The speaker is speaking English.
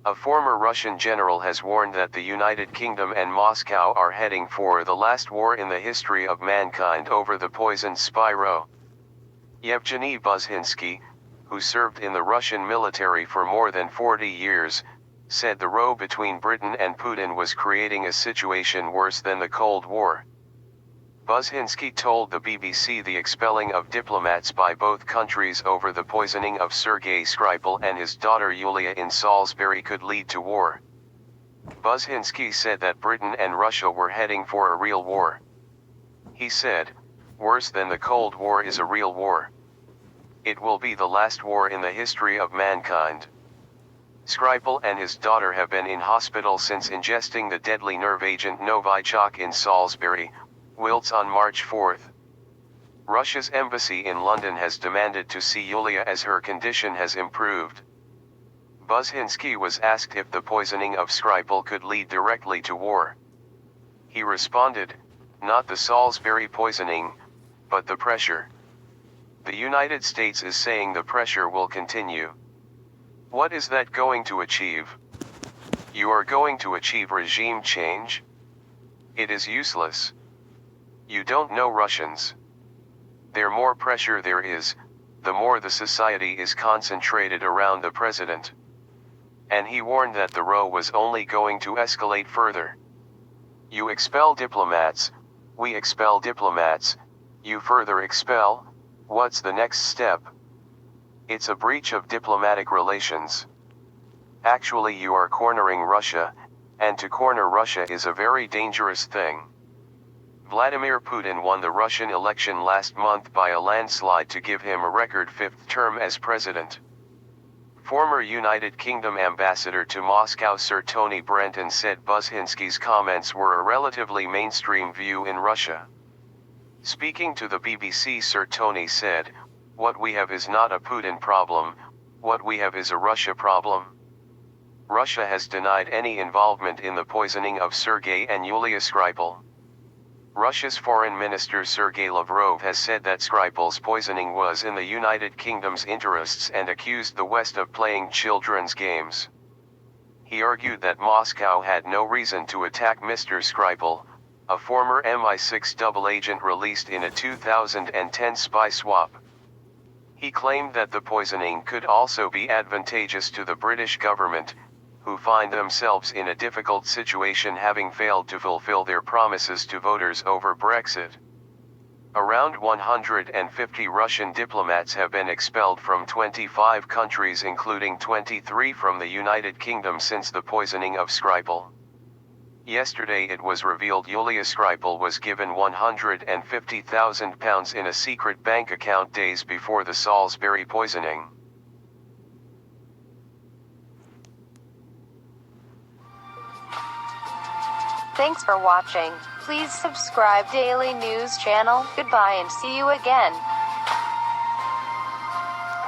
A former Russian general has warned that the United Kingdom and Moscow are heading for the last war in the history of mankind over the poisoned spy row. Yevgeny Buzhinsky, who served in the Russian military for more than 40 years, said the row between Britain and Putin was creating a situation worse than the Cold War. Buzhinsky told the BBC the expelling of diplomats by both countries over the poisoning of Sergei Skripal and his daughter Yulia in Salisbury could lead to war. Buzhinsky said that Britain and Russia were heading for a real war. He said, "Worse than the Cold War is a real war. It will be the last war in the history of mankind." Skripal and his daughter have been in hospital since ingesting the deadly nerve agent Novichok in Salisbury, Wilts on March 4. Russia's embassy in London has demanded to see Yulia as her condition has improved. Buzhinsky was asked if the poisoning of Skripal could lead directly to war. He responded, "Not the Salisbury poisoning, but the pressure. The United States is saying the pressure will continue. What is that going to achieve? You are going to achieve regime change? It is useless. You don't know Russians. The more pressure there is, the more the society is concentrated around the president." And he warned that the row was only going to escalate further. You expel diplomats, we expel diplomats, you further expel, what's the next step? It's a breach of diplomatic relations. Actually, you are cornering Russia, and to corner Russia is a very dangerous thing. Vladimir Putin won the Russian election last month by a landslide to give him a record fifth term as president. Former United Kingdom ambassador to Moscow Sir Tony Brenton said Buzhinsky's comments were a relatively mainstream view in Russia. Speaking to the BBC, Sir Tony said, "What we have is not a Putin problem, what we have is a Russia problem." Russia has denied any involvement in the poisoning of Sergei and Yulia Skripal. Russia's Foreign Minister Sergei Lavrov has said that Skripal's poisoning was in the United Kingdom's interests and accused the West of playing children's games. He argued that Moscow had no reason to attack Mr. Skripal, a former MI6 double agent released in a 2010 spy swap. He claimed that the poisoning could also be advantageous to the British government, who find themselves in a difficult situation having failed to fulfill their promises to voters over Brexit. Around 150 Russian diplomats have been expelled from 25 countries, including 23 from the United Kingdom, since the poisoning of Skripal. Yesterday it was revealed Yulia Skripal was given £150,000 in a secret bank account days before the Salisbury poisoning. Thanks for watching. Please subscribe Daily News channel. Goodbye and see you again.